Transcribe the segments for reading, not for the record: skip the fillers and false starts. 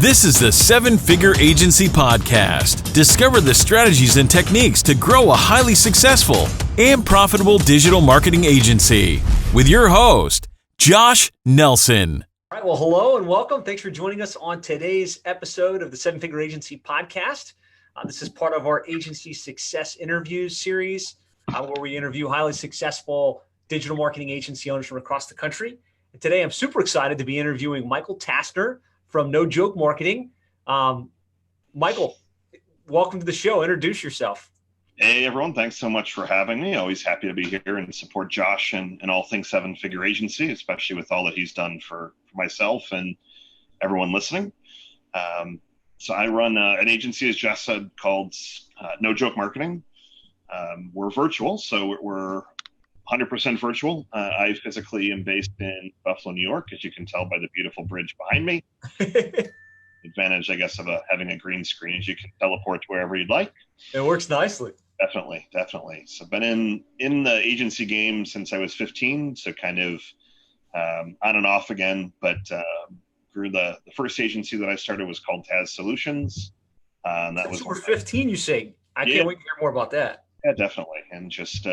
This is the Seven Figure Agency Podcast. Discover the strategies and techniques to grow a highly successful and profitable digital marketing agency with your host, Josh Nelson. All right, well, hello and welcome. Thanks for joining us on today's episode of the Seven Figure Agency Podcast. This is part of our Agency Success Interviews series, where we interview highly successful digital marketing agency owners from across the country. And today, I'm super excited to be interviewing Michael Tasner from No Joke Marketing. Michael, welcome to the show. Introduce yourself. Hey, everyone. Thanks so much for having me. Always happy to be here and support Josh and all things Seven Figure Agency, especially with all that he's done for myself and everyone listening. So I run an agency, as Jess said, called No Joke Marketing. We're virtual, so we're 100% virtual. I physically am based in Buffalo, New York, as you can tell by the beautiful bridge behind me. Advantage, I guess, of having a green screen is you can teleport to wherever you'd like. It works nicely. Definitely. So I've been in the agency game since I was 15, so kind of on and off again, but grew the first agency that I started was called Taz Solutions. That was over 15, you say. I can't wait to hear more about that. Yeah, definitely. And just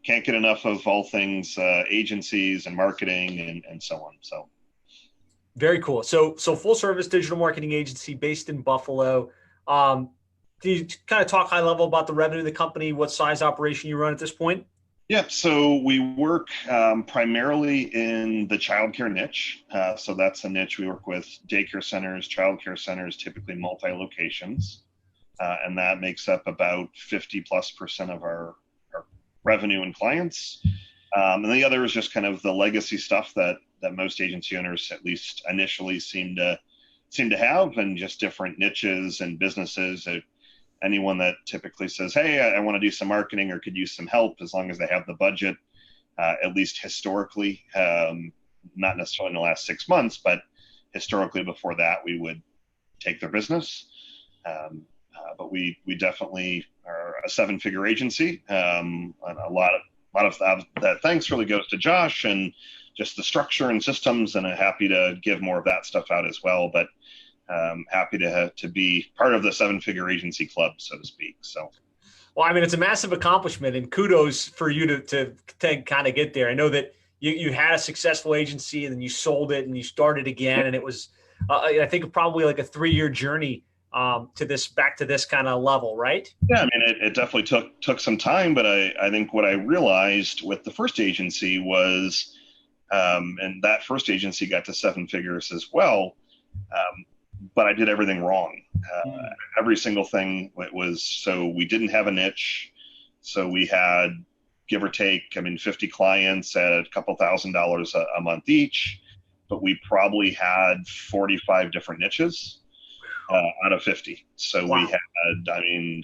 can't get enough of all things agencies and marketing and so on. So very cool. So full service digital marketing agency based in Buffalo. Can you kind of talk high level about the revenue of the company, what size operation you run at this point? Yeah, so we work primarily in the childcare niche. So that's a niche we work with daycare centers, childcare centers, typically multi-locations. And that makes up about 50+% of our revenue and clients. And the other is just kind of the legacy stuff that most agency owners, at least initially, seem to have, and just different niches and businesses. Anyone that typically says, hey, I want to do some marketing or could use some help, as long as they have the budget, at least historically, not necessarily in the last 6 months, but historically before that, we would take their business. But we definitely are a seven-figure agency. And a lot of that thanks really goes to Josh and just the structure and systems, and I'm happy to give more of that stuff out as well. But happy to be part of the seven-figure agency club, so to speak. So, well, I mean, it's a massive accomplishment, and kudos for you to kind of get there. I know that you had a successful agency, and then you sold it, and you started again, and it was, I think, probably like a 3-year journey back to this kind of level, right? Yeah, I mean, it definitely took some time, but I think what I realized with the first agency was, and that first agency got to 7 figures as well. But I did everything wrong. Every single thing was, so we didn't have a niche. So we had, give or take, 50 clients at a couple $1,000s a month each, but we probably had 45 different niches out of 50. So wow. We had, a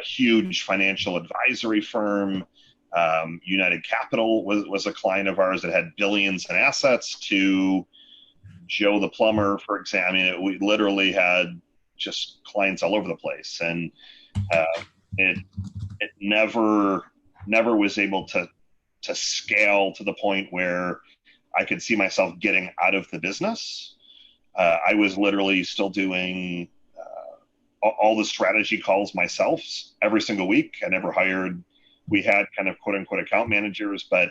huge financial advisory firm. United Capital was a client of ours that had billions in assets, to Joe the plumber, for example. We literally had just clients all over the place, and it never was able to scale to the point where I could see myself getting out of the business. I was literally still doing all the strategy calls myself every single week. I never hired. We had kind of quote unquote account managers, but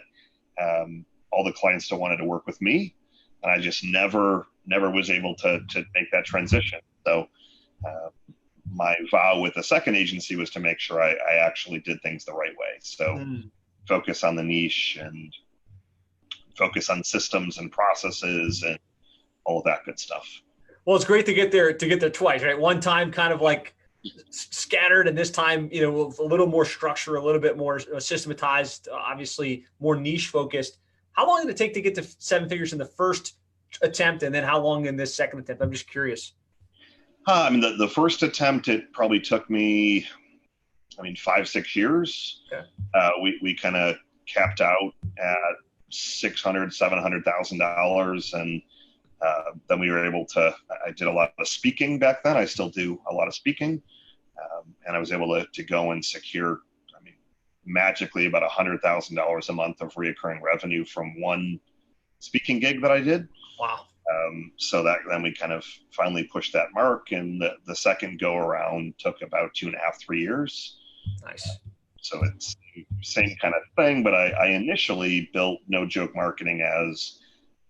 all the clients still wanted to work with me. And I just never was able to make that transition. So my vow with the second agency was to make sure I actually did things the right way. So focus on the niche and focus on systems and processes and all of that good stuff. Well, it's great to get there twice, right? One time kind of like scattered, and this time, a little more structure, a little bit more systematized, obviously more niche focused. How long did it take to get to 7 figures in the first attempt, and then how long in this second attempt? I'm just curious. The first attempt, it probably took me, 5-6 years. Okay. We kind of capped out at $600,000-$700,000, and then we were able to. I did a lot of speaking back then. I still do a lot of speaking, and I was able to go and secure, magically about $100,000 a month of reoccurring revenue from one speaking gig that I did. Wow. So that then we kind of finally pushed that mark, and the second go around took about 2.5, 3 years. Nice. So it's same kind of thing, but I initially built No Joke Marketing as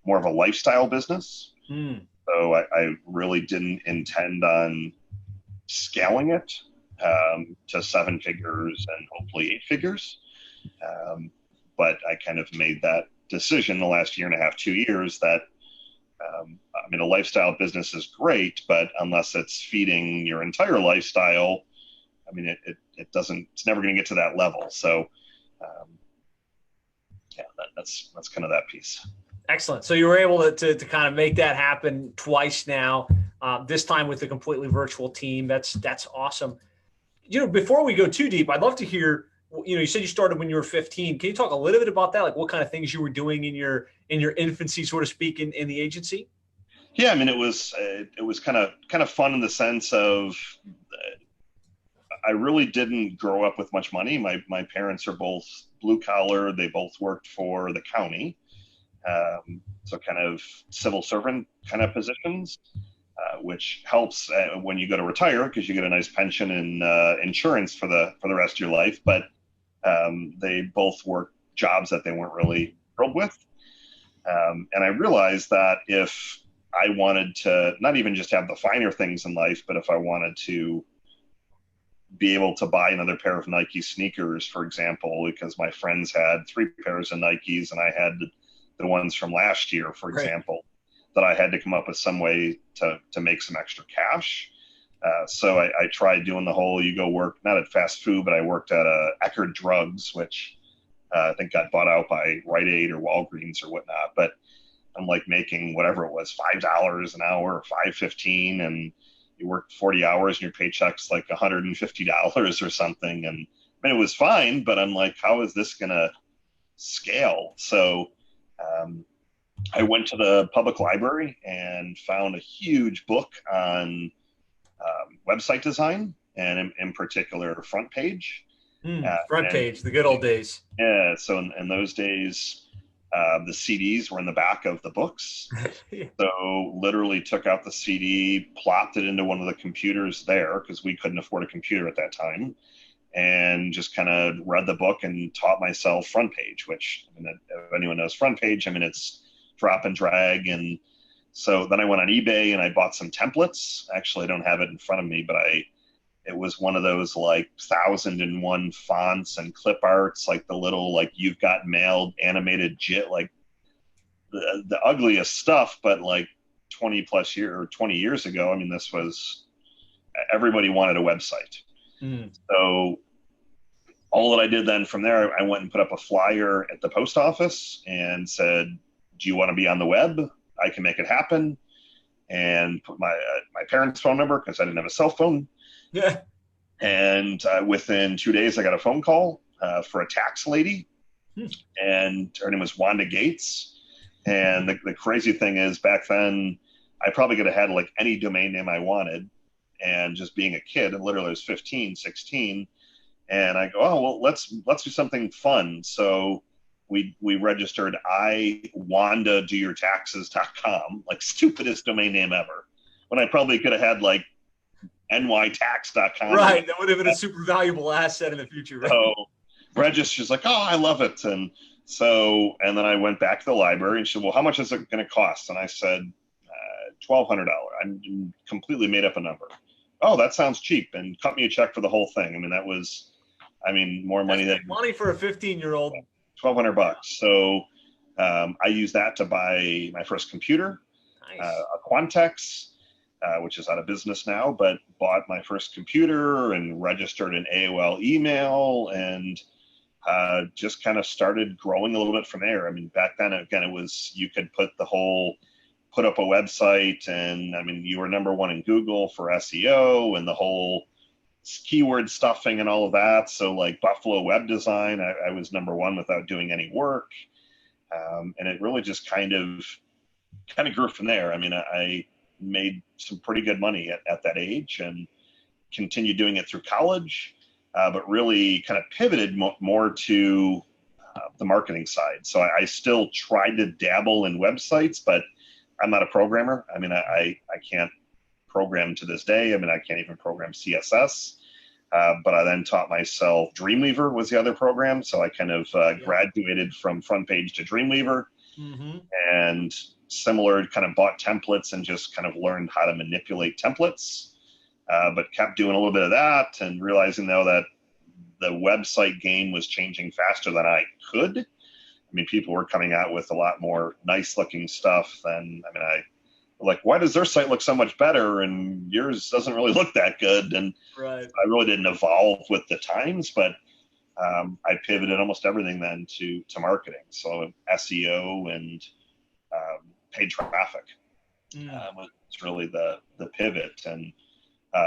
more of a lifestyle business. So I really didn't intend on scaling it to 7 figures and hopefully 8 figures. But I kind of made that decision the last 1.5, 2 years that a lifestyle business is great, but unless it's feeding your entire lifestyle, it doesn't, it's never going to get to that level. So that's kind of that piece. Excellent. So you were able to kind of make that happen twice now, this time with a completely virtual team. That's awesome. Before we go too deep, I'd love to hear, you said you started when you were 15. Can you talk a little bit about that? Like what kind of things you were doing in your infancy, so to speak, in the agency? Yeah. It was kind of fun in the sense of, I really didn't grow up with much money. My parents are both blue collar. They both worked for the county. So kind of civil servant kind of positions, which helps when you go to retire because you get a nice pension and insurance for the rest of your life. But they both worked jobs that they weren't really thrilled with. And I realized that if I wanted to not even just have the finer things in life, but if I wanted to be able to buy another pair of Nike sneakers, for example, because my friends had 3 pairs of Nikes and I had the ones from last year, for example, that I had to come up with some way to make some extra cash. So I tried doing the whole, you go work, not at fast food, but I worked at Eckerd Drugs, which I think got bought out by Rite Aid or Walgreens or whatnot. But I'm like making whatever it was, $5 an hour or $5.15, and you work 40 hours and your paycheck's like $150 or something. And it was fine, but I'm like, how is this going to scale? So I went to the public library and found a huge book on website design, and in particular, front page. Front page, the good old days. Yeah. So in those days, the CDs were in the back of the books. So literally took out the CD, plopped it into one of the computers there because we couldn't afford a computer at that time, and just kind of read the book and taught myself front page, which, if anyone knows front page, it's drop and drag. And so then I went on eBay and I bought some templates. Actually, I don't have it in front of me, but it was one of those like 1,001 fonts and clip arts, like the little, like You've Got Mail animated like the ugliest stuff, but like 20 years ago, this was, everybody wanted a website. So all that I did then from there, I went and put up a flyer at the post office and said, do you want to be on the web? I can make it happen. And put my parents' phone number because I didn't have a cell phone. Yeah. And within 2 days, I got a phone call for a tax lady, and her name was Wanda Gates. And the crazy thing is, back then, I probably could have had like any domain name I wanted. And just being a kid, and literally I was 15, 16, and I go, oh, well, let's do something fun. So we registered iwandadoyourtaxes.com, like stupidest domain name ever, when I probably could have had like nytax.com. Right. That would have been a super valuable asset in the future. Right? So register's like, oh, I love it. And then I went back to the library and she said, well, how much is it going to cost? And I said, $1,200. I completely made up a number. Oh, that sounds cheap, and cut me a check for the whole thing. That was, more money than money for a 15-year-old. $1,200. So I used that to buy my first computer, Nice. A Quantex, which is out of business now, but bought my first computer and registered an AOL email, and just kind of started growing a little bit from there. Back then, again, it was, you could put up a website, and you were number one in Google for SEO and the whole keyword stuffing and all of that. So like Buffalo Web Design, I was number one without doing any work. And it really just kind of grew from there. I made some pretty good money at that age and continued doing it through college, but really kind of pivoted more to the marketing side. So I still tried to dabble in websites, but I'm not a programmer. I mean, I can't program to this day. I mean, I can't even program CSS. But I then taught myself Dreamweaver was the other program. So I kind of graduated from Front Page to Dreamweaver, and similar, kind of bought templates and just kind of learned how to manipulate templates, but kept doing a little bit of that and realizing though that the website game was changing faster than I could. I mean, people were coming out with a lot more nice looking stuff than, I mean, like, why does their site look so much better and yours doesn't really look that good? And right. I really didn't evolve with the times, but I pivoted almost everything then to marketing. So SEO and paid traffic was really the pivot. And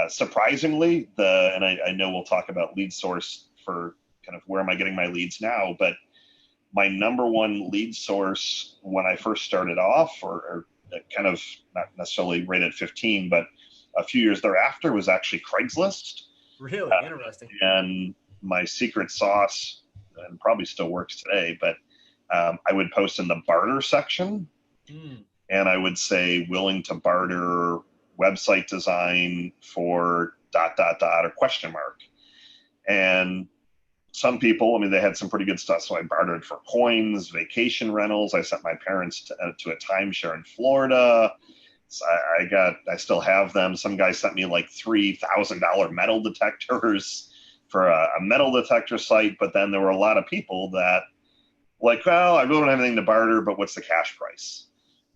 surprisingly, and I know we'll talk about lead source for kind of where am I getting my leads now, but my number one lead source when I first started off, or kind of not necessarily right at 15, but a few years thereafter, was actually Craigslist. Really interesting. And my secret sauce, and probably still works today, but I would post in the barter section, and I would say willing to barter website design for ... or question mark. And some people, I mean, they had some pretty good stuff. So I bartered for coins, vacation rentals. I sent my parents to a timeshare in Florida. So I still have them. Some guy sent me like $3,000 metal detectors for a metal detector site. But then there were a lot of people that like, well, I really don't have anything to barter, but what's the cash price?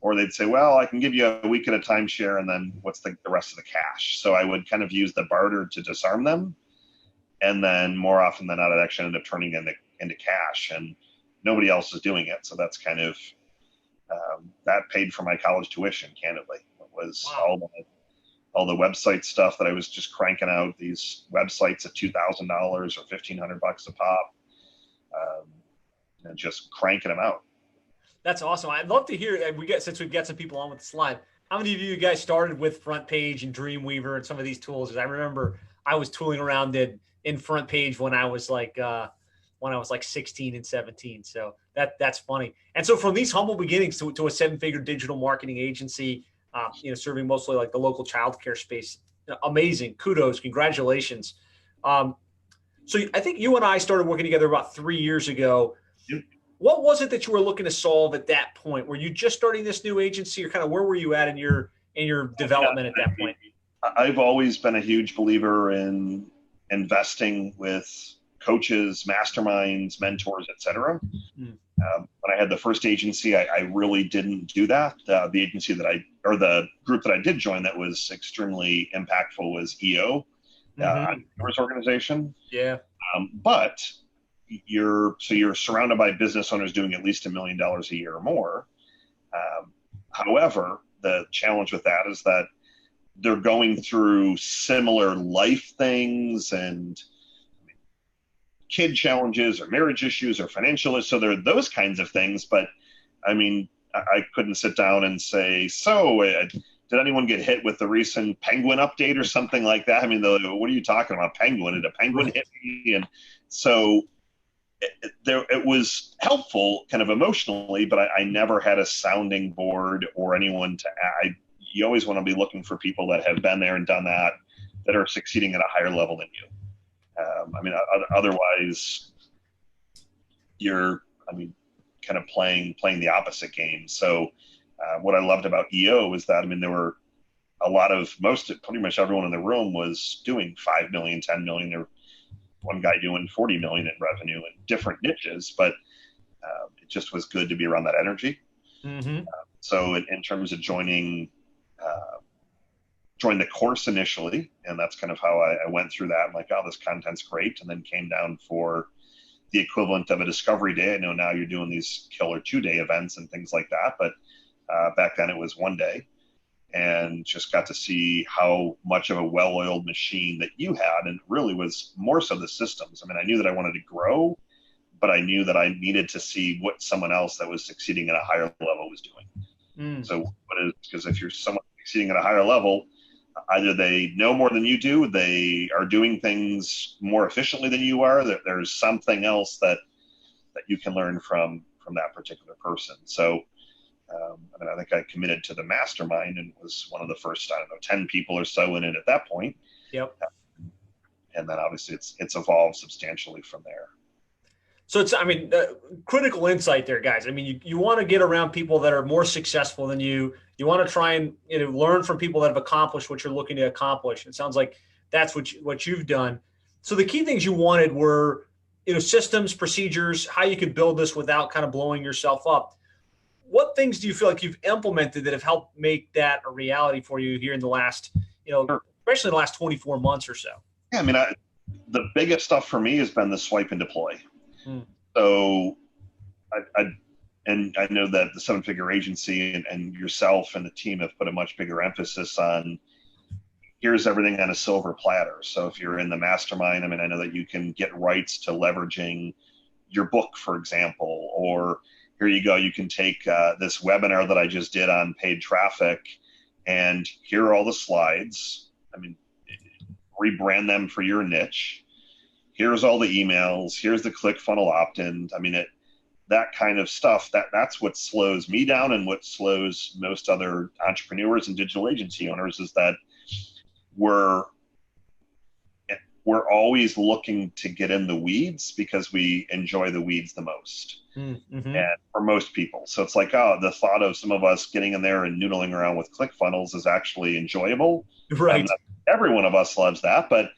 Or they'd say, well, I can give you a week at a timeshare, and then what's the rest of the cash? So I would kind of use the barter to disarm them. And then more often than not, it actually ended up turning into cash, and nobody else is doing it. So that's kind of, that paid for my college tuition, candidly. It was all the website stuff that I was just cranking out, these websites at $2,000 or $1,500 a pop, and just cranking them out. That's awesome. I'd love to hear, since we've got some people on with the slide, how many of you guys started with Front Page and Dreamweaver and some of these tools? Because I remember I was tooling around in Front Page when I was like 16 and 17. So that's funny. And so from these humble beginnings to a 7-figure digital marketing agency, serving mostly like the local childcare space, amazing. Kudos, congratulations. So I think you and I started working together about 3 years ago. Yep. What was it that you were looking to solve at that point? Were you just starting this new agency, or kind of where were you at in your development at that point? I've always been a huge believer in investing with coaches, masterminds, mentors, etc. When I had the first agency, I really didn't do that. The agency the group that I did join that was extremely impactful was EO, entrepreneurs organization. Yeah. But you're surrounded by business owners doing at least $1 million a year or more. However, the challenge with that is that they're going through similar life things and kid challenges or marriage issues or financial issues. So there are those kinds of things. But I mean, I couldn't sit down and say, did anyone get hit with the recent penguin update or something like that? I mean, what are you talking about? Penguin? Did a penguin hit me? And so it was helpful kind of emotionally, but I never had a sounding board or anyone to add. You always want to be looking for people that have been there and done that are succeeding at a higher level than you. I mean, otherwise you're, kind of playing the opposite game. So what I loved about EO is that, there were pretty much everyone in the room was doing 5 million, 10 million. There one guy doing 40 million in revenue in different niches, but it just was good to be around that energy. So in terms of joined the course initially, and that's kind of how I went through that. I'm like, oh, this content's great. And then came down for the equivalent of a discovery day. I know now you're doing these killer 2-day events and things like that, but back then it was 1 day, and just got to see how much of a well-oiled machine that you had. And it really was more so the systems. I knew that I wanted to grow, but I knew that I needed to see what someone else that was succeeding at a higher level was doing. So because if you're someone succeeding at a higher level, either they know more than you do, they are doing things more efficiently than you are, that there's something else that you can learn from that particular person. So I think I committed to the mastermind and was one of the first, 10 people or so in it at that point. Yep. And then obviously it's evolved substantially from there. So it's, critical insight there, guys. I mean, you want to get around people that are more successful than you. You want to try and learn from people that have accomplished what you're looking to accomplish. It sounds like that's what you've done. So the key things you wanted were, systems, procedures, how you could build this without kind of blowing yourself up. What things do you feel like you've implemented that have helped make that a reality for you here in the last, especially the last 24 months or so? Yeah, the biggest stuff for me has been the swipe and deploy. So I know that the seven-figure agency and yourself and the team have put a much bigger emphasis on here's everything on a silver platter. So if you're in the mastermind, I know that you can get rights to leveraging your book, for example, or here you go, you can take this webinar that I just did on paid traffic, and here are all the slides. Rebrand them for your niche. Here's all the emails. Here's the ClickFunnels opt-in. That kind of stuff, that's what slows me down and what slows most other entrepreneurs and digital agency owners is that we're always looking to get in the weeds because we enjoy the weeds the most. Mm-hmm. And for most people. So it's like, the thought of some of us getting in there and noodling around with ClickFunnels is actually enjoyable. Right. Every one of us loves that, but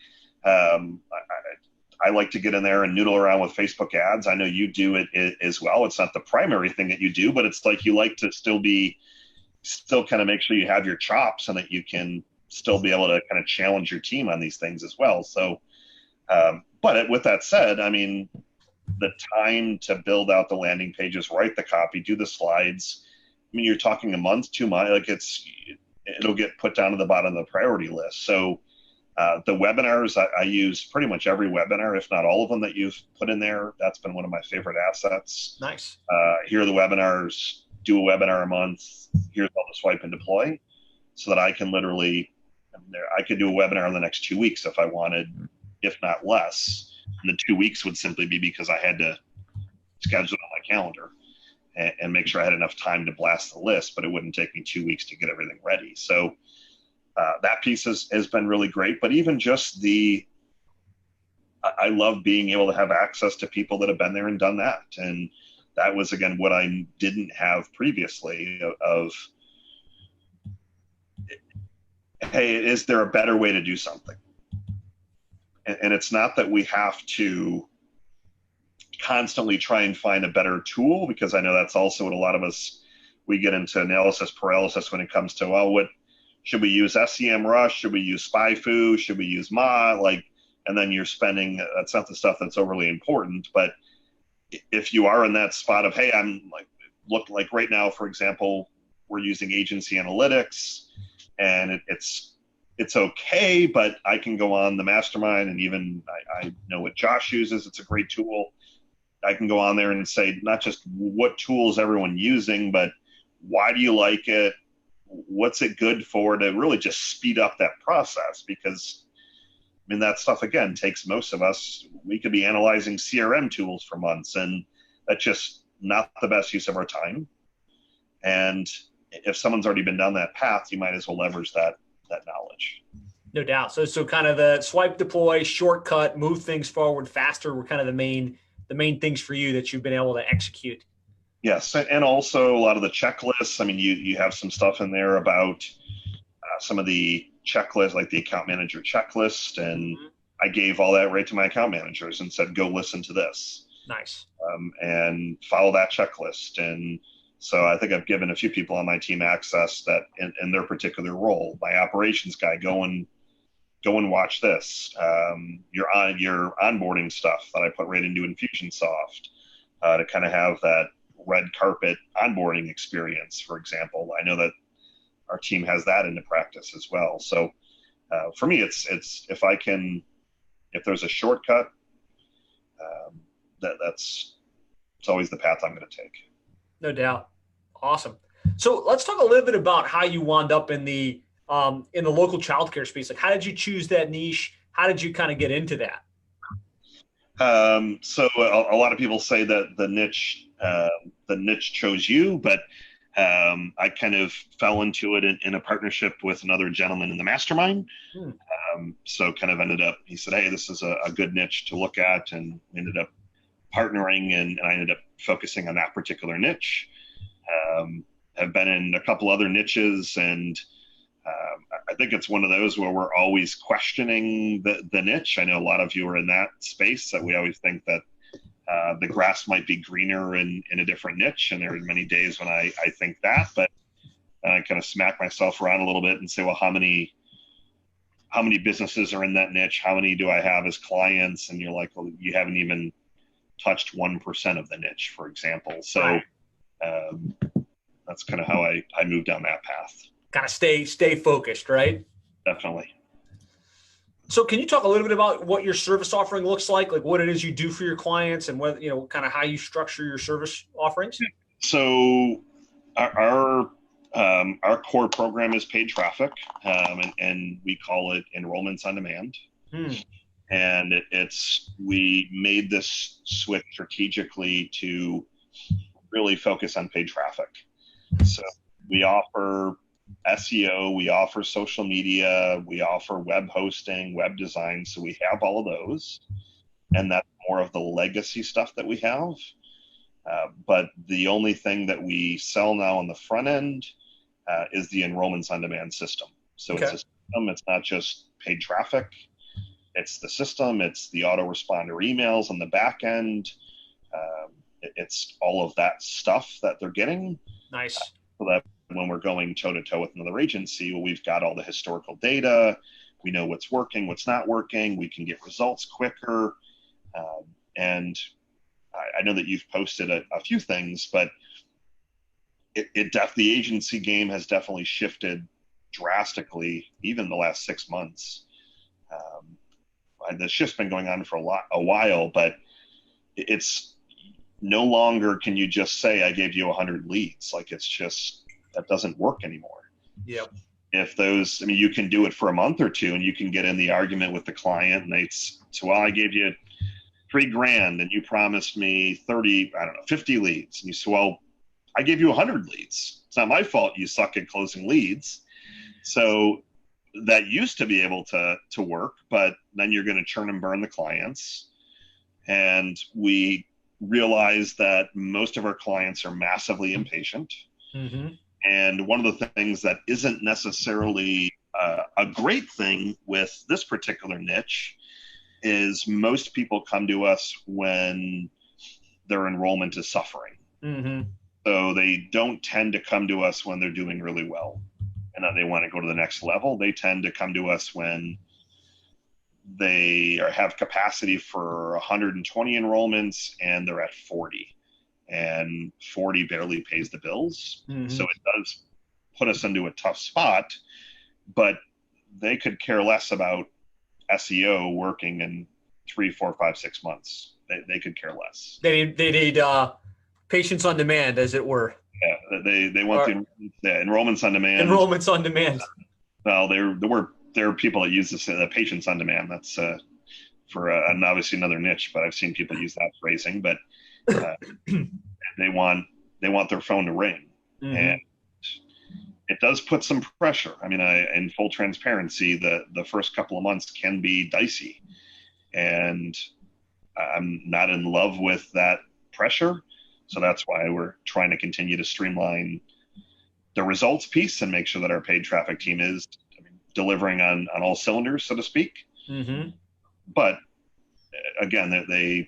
I like to get in there and noodle around with Facebook ads. I know you do it as well. It's not the primary thing that you do, but it's like you like to still kind of make sure you have your chops and that you can still be able to kind of challenge your team on these things as well. So, but with that said, the time to build out the landing pages, write the copy, do the slides. You're talking a month, 2 months, it'll get put down to the bottom of the priority list. So the webinars, I use pretty much every webinar, if not all of them that you've put in there. That's been one of my favorite assets. Nice. Here are the webinars, do a webinar a month. Here's all the swipe and deploy so that I can I could do a webinar in the next 2 weeks if I wanted, if not less. And the 2 weeks would simply be because I had to schedule it on my calendar and make sure I had enough time to blast the list, but it wouldn't take me 2 weeks to get everything ready. So that piece has been really great, but even just I love being able to have access to people that have been there and done that. And that was, again, what I didn't have previously of, hey, is there a better way to do something? And it's not that we have to constantly try and find a better tool, because I know that's also what a lot of us, we get into analysis paralysis when it comes to, what should we use? SEMrush? Should we use SpyFu? Should we use Ma? And then you're spending, that's not the stuff that's overly important. But if you are in that spot of, hey, look like right now, for example, we're using agency analytics and it's okay, but I can go on the mastermind, and even I know what Josh uses. It's a great tool. I can go on there and say, not just what tool is everyone using, but why do you like it? What's it good for, to really just speed up that process? Because that stuff, again, takes most of us. We could be analyzing CRM tools for months, and that's just not the best use of our time. And if someone's already been down that path, you might as well leverage that knowledge. No doubt. So kind of the swipe, deploy, shortcut, move things forward faster were kind of the main things for you that you've been able to execute. Yes, and also a lot of the checklists. You have some stuff in there about some of the checklists, like the account manager checklist, and I gave all that right to my account managers and said, go listen to this. Nice. And follow that checklist. And so I think I've given a few people on my team access that in their particular role. My operations guy, go and watch this. Your onboarding stuff that I put right into Infusionsoft to kind of have that red carpet onboarding experience, for example. I know that our team has that into practice as well. So for me, it's if there's a shortcut, it's always the path I'm going to take. No doubt. Awesome. So let's talk a little bit about how you wound up in the local childcare space. Like, how did you choose that niche? How did you kind of get into that? So a lot of people say that the niche chose you, but I kind of fell into it in a partnership with another gentleman in the mastermind. Hmm. So kind of ended up, he said, hey, this is a good niche to look at, and ended up partnering, and I ended up focusing on that particular niche. Have been in a couple other niches, and I think it's one of those where we're always questioning the niche. I know a lot of you are in that space, that we always think that the grass might be greener in a different niche. And there are many days when I think that, but I kind of smack myself around a little bit and say, well, how many businesses are in that niche? How many do I have as clients? And you're like, well, you haven't even touched 1% of the niche, for example. So that's kind of how I moved down that path. Kind of stay focused, right? Definitely. So can you talk a little bit about what your service offering looks like what it is you do for your clients, and whether, kind of how you structure your service offerings? So our core program is paid traffic, and we call it enrollments on demand. And we made this switch strategically to really focus on paid traffic. So we offer SEO, we offer social media, we offer web hosting, web design. So we have all of those, and that's more of the legacy stuff that we have. But the only thing that we sell now on the front end is the enrollments on demand system. So It's a system. It's not just paid traffic. It's the system. It's the autoresponder emails on the back end. It's all of that stuff that they're getting. Nice. So that when we're going toe to toe with another agency, well, we've got all the historical data. We know what's working, what's not working. We can get results quicker. And I know that you've posted a few things, but the agency game has definitely shifted drastically, even the last 6 months. The shift's been going on for a while, but it's no longer can you just say, I gave you 100 leads. It's just, that doesn't work anymore. Yep. If you can do it for a month or two, and you can get in the argument with the client, and well, I gave you $3,000 and you promised me 50 leads. And you say, well, I gave you 100 leads. It's not my fault you suck at closing leads. So that used to be able to work, but then you're going to churn and burn the clients. And we realize that most of our clients are massively impatient. Mm-hmm. And one of the things that isn't necessarily a great thing with this particular niche is most people come to us when their enrollment is suffering. Mm-hmm. So they don't tend to come to us when they're doing really well and then they want to go to the next level. They tend to come to us when they have capacity for 120 enrollments and they're at 40. And 40 barely pays the bills. Mm-hmm. So it does put us into a tough spot, but they could care less about SEO working in 3, 4, 5, 6 months. They could care less. They need patience on demand, as it were. Yeah, they want the enrollments on demand. Enrollments on demand. Well, there are people that use this patience on demand. That's for obviously another niche, but I've seen people use that phrasing. But they want their phone to ring, mm-hmm. and it does put some pressure. I mean, in full transparency, the first couple of months can be dicey, and I'm not in love with that pressure. So that's why we're trying to continue to streamline the results piece and make sure that our paid traffic team is delivering on all cylinders, so to speak. Mm-hmm. But again, their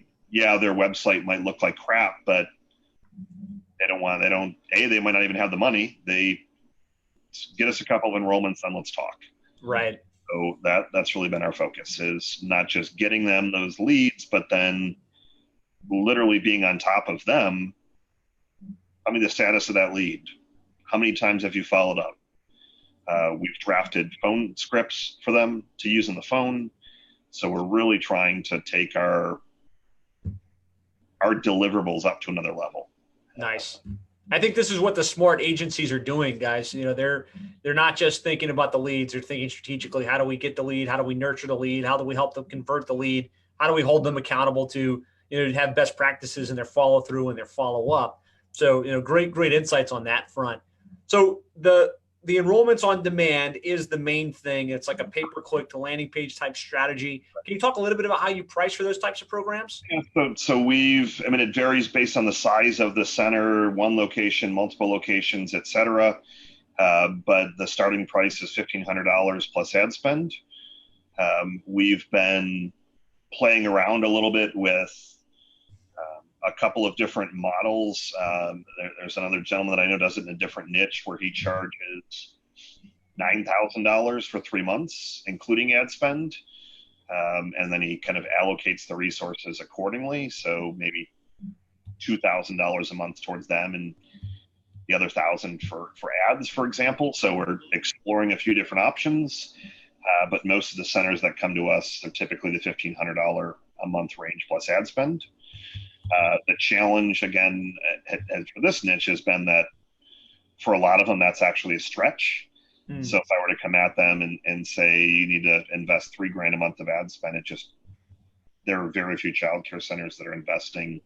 website might look like crap, but they might not even have the money. They get us a couple of enrollments, then let's talk. Right. So that's really been our focus, is not just getting them those leads, but then literally being on top of them. Tell me the status of that lead. How many times have you followed up? We've drafted phone scripts for them to use on the phone. So we're really trying to take our deliverables up to another level. Nice. I think this is what the smart agencies are doing, guys. They're not just thinking about the leads. They're thinking strategically, how do we get the lead? How do we nurture the lead? How do we help them convert the lead? How do we hold them accountable to have best practices in their follow through and their follow up? So, great insights on that front. So the enrollments on demand is the main thing. It's like a pay-per-click to landing page type strategy. Can you talk a little bit about how you price for those types of programs? Yeah, so it varies based on the size of the center, one location, multiple locations, et cetera. But the starting price is $1,500 plus ad spend. We've been playing around a little bit with a couple of different models. There's another gentleman that I know does it in a different niche where he charges $9,000 for 3 months, including ad spend. And then he kind of allocates the resources accordingly. So maybe $2,000 a month towards them and the other $1,000 for ads, for example. So we're exploring a few different options. But most of the centers that come to us are typically the $1,500 a month range plus ad spend. The challenge, again, for this niche has been that for a lot of them, that's actually a stretch. So if I were to come at them and say, you need to invest $3,000 a month of ad spend, there are very few childcare centers that are investing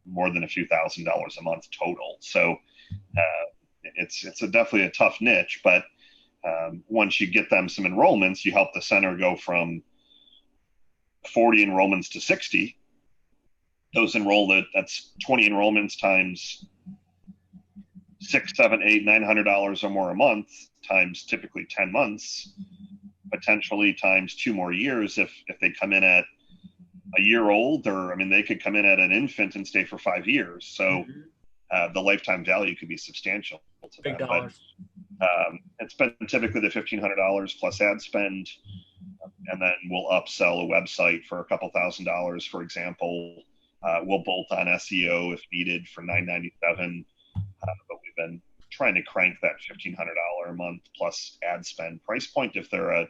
more than a few $1,000s a month total. So it's definitely a tough niche, but once you get them some enrollments, you help the center go from 40 enrollments to 60. Those that's 20 enrollments times $600, $700, $800, $900 or more a month times typically 10 months, potentially times 2 more years if they come in at a year old, or they could come in at an infant and stay for 5 years. So the lifetime value could be substantial to Big them. dollars. But it's been typically the $1,500 plus ad spend, and then we'll upsell a website for a couple $1,000s, for example. We'll bolt on SEO if needed for $9.97, but we've been trying to crank that $1,500 a month plus ad spend price point if they're a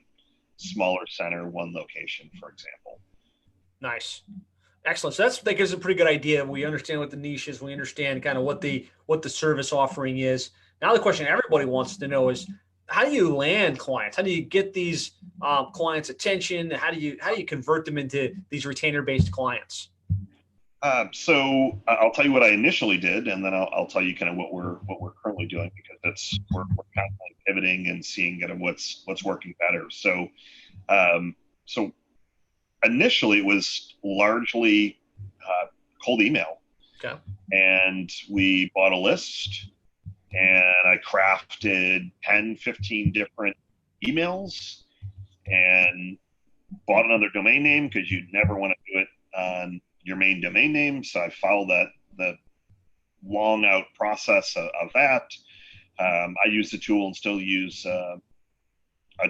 smaller center, one location, for example. Nice. Excellent. So that gives us a pretty good idea. We understand what the niche is. We understand kind of what the service offering is. Now the question everybody wants to know is, how do you land clients? How do you get these clients' attention? How do you convert them into these retainer-based clients? So I'll tell you what I initially did, and then I'll tell you kind of what we're currently doing, because we're constantly pivoting and seeing kind of what's working better. So initially it was largely cold email. Okay. And we bought a list, and I crafted 10, 15 different emails and bought another domain name, because you'd never want to do it on your main domain name. So I followed the long out process of that. I used a tool and still use a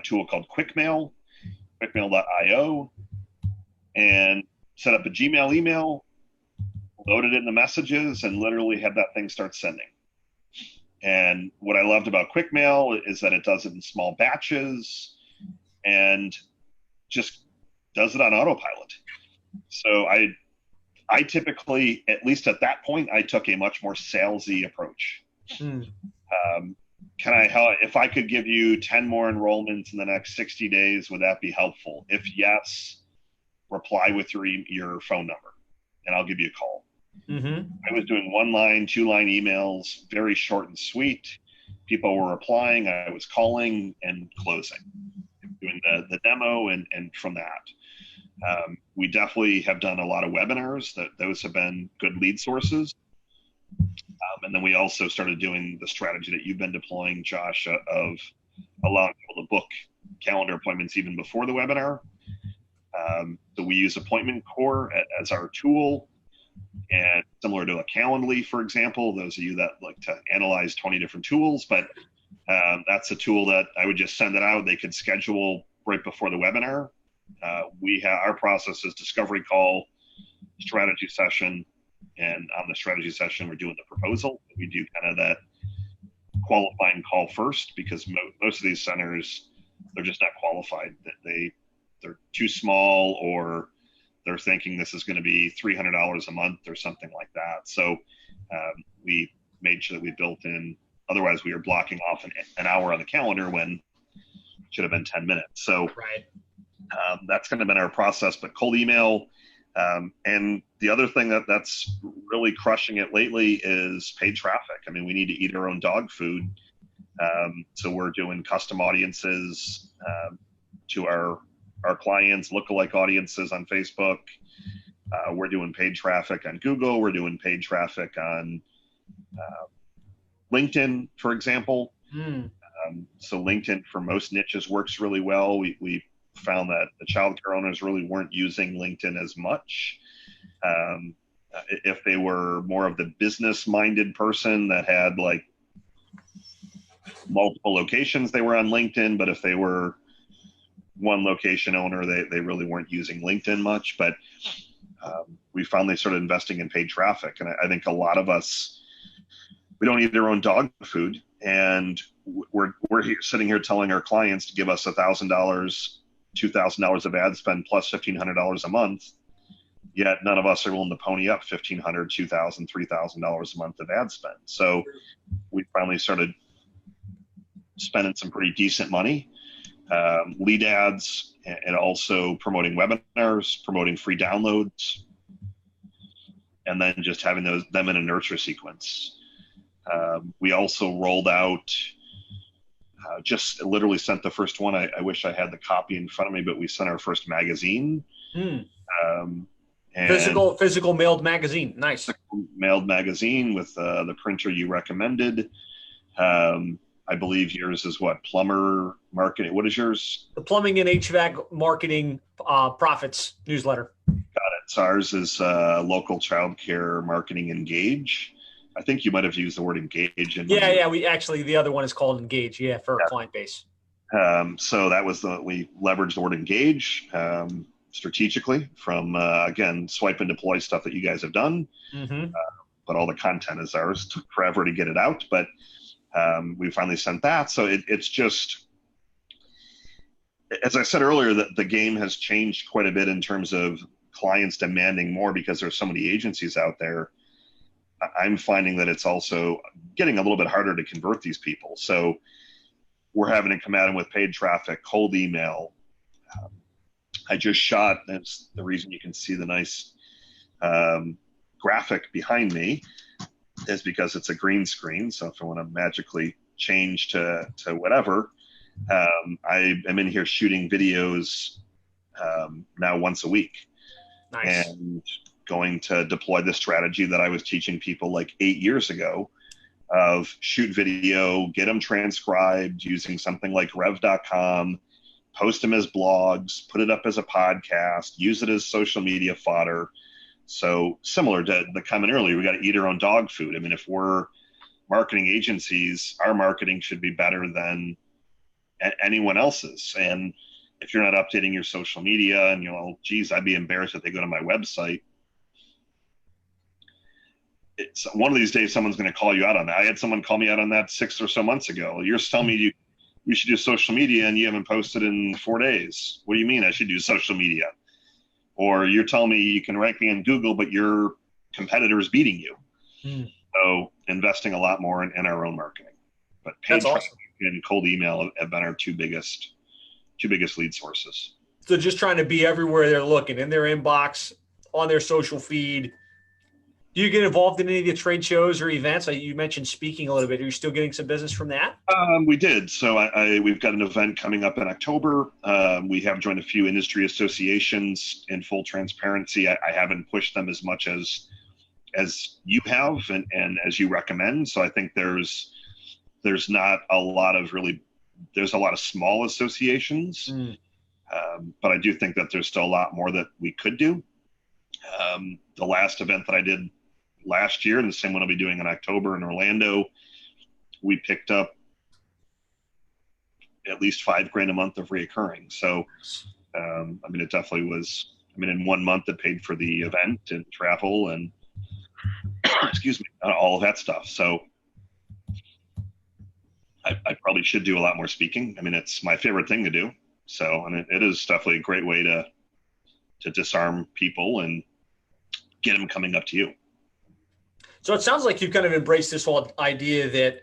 tool called QuickMail, quickmail.io, and set up a Gmail email, loaded it in the messages, and literally had that thing start sending. And what I loved about QuickMail is that it does it in small batches and just does it on autopilot. So I typically, at least at that point, I took a much more salesy approach. If I could give you 10 more enrollments in the next 60 days, would that be helpful? If yes, reply with your phone number, and I'll give you a call. I was doing 1-line, 2-line emails, very short and sweet. People were replying. I was calling and closing, doing the demo, and from that. We definitely have done a lot of webinars. Those have been good lead sources. And then we also started doing the strategy that you've been deploying, Josh, of allowing people to book calendar appointments even before the webinar. So we use Appointment Core as our tool, and similar to a Calendly, for example, those of you that like to analyze 20 different tools, but that's a tool that I would just send it out. They could schedule right before the webinar. Our process is discovery call, strategy session, and on the strategy session, we're doing the proposal. We do kind of that qualifying call first, because most of these centers, they're just not qualified. They're too small, or they're thinking this is going to be $300 a month or something like that. So we made sure that we built in, otherwise we were blocking off an hour on the calendar when it should have been 10 minutes. So right. That's kind of been our process. But cold email, And the other thing that's really crushing it lately is paid traffic. I mean, we need to eat our own dog food. So we're doing custom audiences to our clients, lookalike audiences on Facebook. We're doing paid traffic on Google. We're doing paid traffic on LinkedIn, for example. So LinkedIn for most niches works really well. We found that the childcare owners really weren't using LinkedIn as much. If they were more of the business-minded person that had like multiple locations, they were on LinkedIn. But if they were one location owner, they really weren't using LinkedIn much. But we finally started investing in paid traffic. And I think a lot of us, we don't eat our own dog food. And we're sitting here telling our clients to give us $1,000, $2,000 of ad spend plus $1,500 a month. Yet none of us are willing to pony up $1,500, $2,000, $3,000 a month of ad spend. So we finally started spending some pretty decent money, lead ads, and also promoting webinars, promoting free downloads, and then just having them in a nurture sequence. We also rolled out, just literally sent the first one. I wish I had the copy in front of me, but we sent our first magazine. And Physical mailed magazine. Nice. Mailed magazine with the printer you recommended. I believe yours is what? Plumber marketing. What is yours? The Plumbing and HVAC Marketing Profits newsletter. Got it. So ours is local childcare marketing engage. I think you might have used the word engage. Yeah. We actually, the other one is called engage. Yeah, for our client base. So that was we leveraged the word engage strategically from again, swipe and deploy stuff that you guys have done. But all the content is ours. It took forever to get it out, but we finally sent that. So it's just, as I said earlier, that the game has changed quite a bit in terms of clients demanding more because there's so many agencies out there. I'm finding that it's also getting a little bit harder to convert these people. So we're having to come at them with paid traffic, cold email. I just shot, that's the reason you can see the nice graphic behind me, is because it's a green screen. So if I want to magically change to whatever, I am in here shooting videos now once a week. Nice. And going to deploy the strategy that I was teaching people like 8 years ago of shoot video, get them transcribed using something like rev.com, post them as blogs, put it up as a podcast, use it as social media fodder. So similar to the comment earlier, we got to eat our own dog food. I mean, if we're marketing agencies, our marketing should be better than anyone else's. And if you're not updating your social media and, geez, I'd be embarrassed if they go to my website. It's one of these days, someone's going to call you out on that. I had someone call me out on that 6 or so months ago. You're telling me you should do social media and you haven't posted in 4 days. What do you mean I should do social media? Or you're telling me you can rank me on Google, but your competitor is beating you. So investing a lot more in our own marketing. But paid traffic and cold email have been our two biggest lead sources. So just trying to be everywhere they're looking, in their inbox, on their social feed. Do you get involved in any of the trade shows or events? You mentioned speaking a little bit. Are you still getting some business from that? We did. So we've got an event coming up in October. We have joined a few industry associations. In full transparency, I haven't pushed them as much as you have and as you recommend. So I think there's not a lot of there's a lot of small associations, but I do think that there's still a lot more that we could do. The last event that I did last year, and the same one I'll be doing in October in Orlando, we picked up at least $5,000 a month of reoccurring. So, it definitely was, in 1 month it paid for the event and travel and excuse me, all of that stuff. So I probably should do a lot more speaking. It's my favorite thing to do. So, and it is definitely a great way to disarm people and get them coming up to you. So it sounds like you've kind of embraced this whole idea that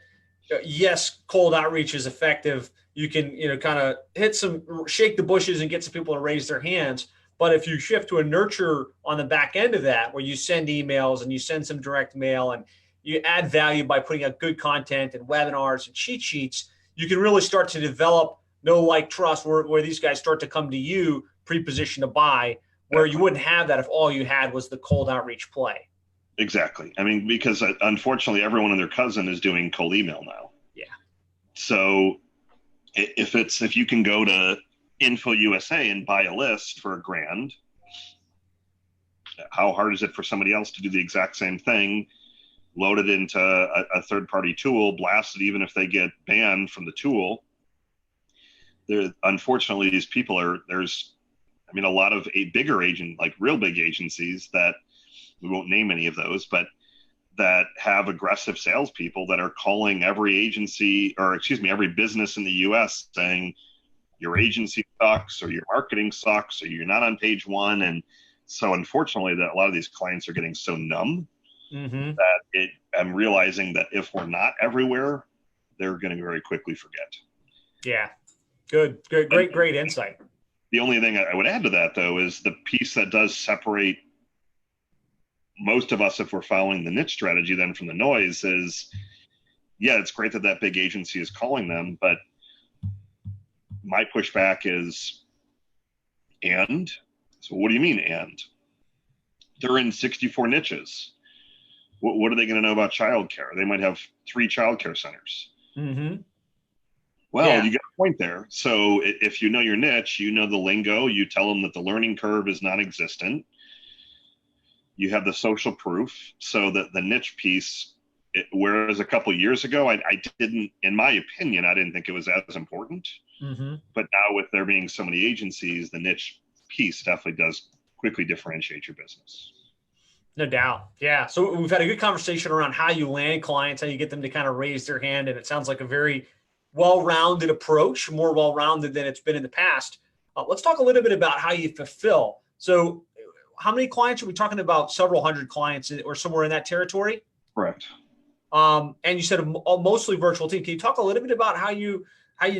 yes, cold outreach is effective. You can, kind of shake the bushes and get some people to raise their hands. But if you shift to a nurture on the back end of that, where you send emails and you send some direct mail and you add value by putting out good content and webinars and cheat sheets, you can really start to develop know, like, trust, where these guys start to come to you pre-positioned to buy, where you wouldn't have that if all you had was the cold outreach play. Exactly. I mean, because unfortunately, everyone and their cousin is doing cold email now. Yeah. So if you can go to Info USA and buy a list for $1,000, how hard is it for somebody else to do the exact same thing, load it into a third-party tool, blast it, even if they get banned from the tool? Unfortunately, these people a lot of bigger real big agencies that we won't name any of those, but that have aggressive salespeople that are calling every business in the U.S. saying your agency sucks or your marketing sucks or you're not on page one. And so unfortunately that a lot of these clients are getting so numb that I'm realizing that if we're not everywhere, they're going to very quickly forget. Yeah. Good. Great insight. The only thing I would add to that, though, is the piece that does separate most of us, if we're following the niche strategy, then from the noise is, yeah, it's great that big agency is calling them, but my pushback is, and? So what do you mean, and? They're in 64 niches. What are they going to know about childcare? They might have 3 childcare centers. Mm-hmm. Well, yeah. You got a point there. So if you know your niche, you know the lingo, you tell them that the learning curve is non-existent. You have the social proof, so that the niche piece, whereas a couple of years ago, I didn't, in my opinion, I didn't think it was as important. Mm-hmm. But now with there being so many agencies, the niche piece definitely does quickly differentiate your business. No doubt. Yeah. So we've had a good conversation around how you land clients, how you get them to kind of raise their hand. And it sounds like a very well-rounded approach, more well-rounded than it's been in the past. Let's talk a little bit about how you fulfill. So how many clients are we talking about? Several hundred clients or somewhere in that territory? Correct. And you said mostly virtual team. Can you talk a little bit about how you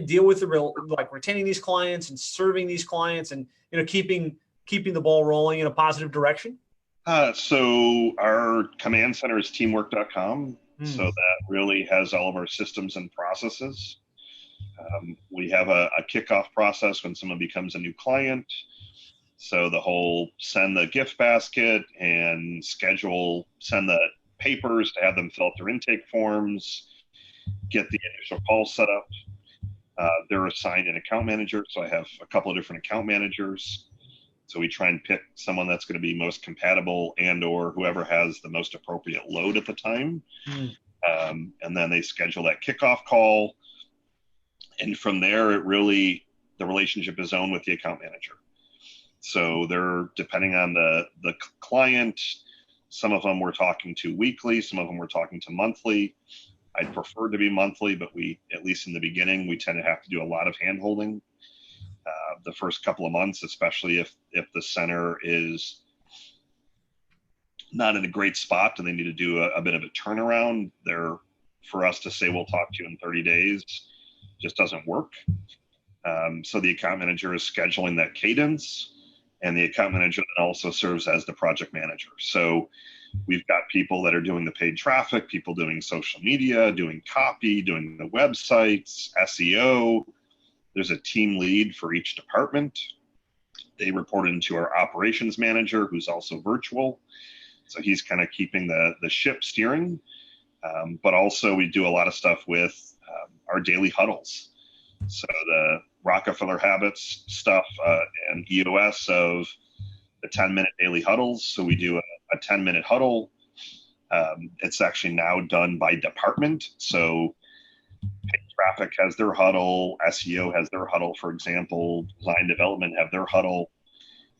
deal with retaining these clients and serving these clients and, keeping the ball rolling in a positive direction? So our command center is teamwork.com. So that really has all of our systems and processes. We have a kickoff process when someone becomes a new client. So the whole send the gift basket and send the papers to have them fill out their intake forms, get the initial call set up. They're assigned an account manager. So I have a couple of different account managers. So we try and pick someone that's going to be most compatible and or whoever has the most appropriate load at the time. And then they schedule that kickoff call. And from there, the relationship is owned with the account manager. So they're depending on the client. Some of them we're talking to weekly. Some of them we're talking to monthly. I'd prefer to be monthly, but at least in the beginning, we tend to have to do a lot of hand-holding. The first couple of months, especially if the center is not in a great spot and they need to do a bit of a turnaround, for us to say we'll talk to you in 30 days just doesn't work. So the account manager is scheduling that cadence, and the account manager then also serves as the project manager. So we've got people that are doing the paid traffic, people doing social media, doing copy, doing the websites, SEO. There's a team lead for each department. They report into our operations manager, who's also virtual. So he's kind of keeping the ship steering. But also we do a lot of stuff with our daily huddles. So the Rockefeller Habits stuff and EOS of the 10-minute daily huddles. So we do a 10-minute huddle. It's actually now done by department. So paid traffic has their huddle, SEO has their huddle, for example, design development have their huddle.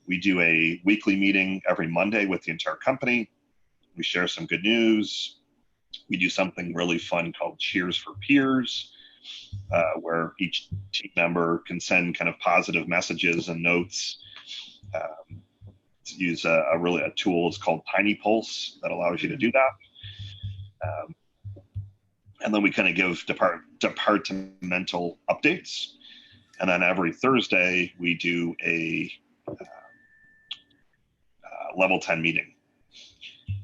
We do a weekly meeting every Monday with the entire company. We share some good news. We do something really fun called Cheers for Peers, where each team member can send kind of positive messages and notes. Use a tool, it's called Tiny Pulse, that allows you to do that. And then we kind of give departmental updates. And then every Thursday we do level 10 meeting.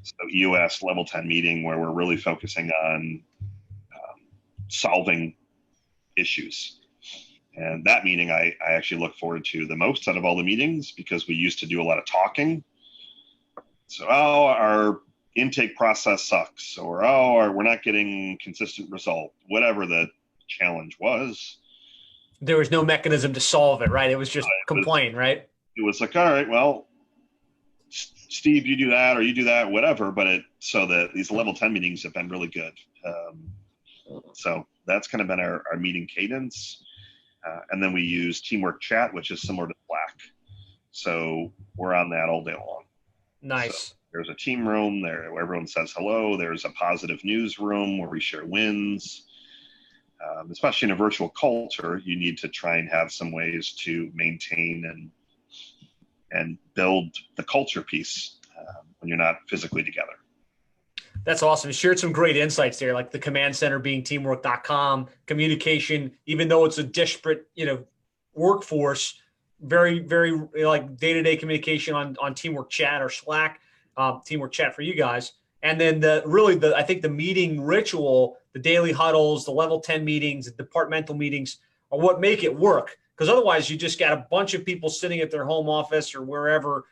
So EOS level 10 meeting where we're really focusing on solving issues. And that meeting I actually look forward to the most out of all the meetings, because we used to do a lot of talking. So, our intake process sucks, or we're not getting consistent result, whatever the challenge was. There was no mechanism to solve it, right? It was just complain, right? It was like, all right, well, Steve, you do that, or you do that, whatever. But so that these level 10 meetings have been really good. So that's kind of been our meeting cadence. And then we use Teamwork Chat, which is similar to Slack. So we're on that all day long. Nice. So there's a team room there where everyone says hello. There's a positive news room where we share wins. Especially in a virtual culture, you need to try and have some ways to maintain and build the culture piece when you're not physically together. That's awesome. You shared some great insights there, like the command center being teamwork.com, communication, even though it's a disparate, workforce, very, very like day-to-day communication on Teamwork Chat or Slack, Teamwork Chat for you guys. And then I think the meeting ritual, the daily huddles, the level 10 meetings, the departmental meetings are what make it work. Because otherwise you just got a bunch of people sitting at their home office or wherever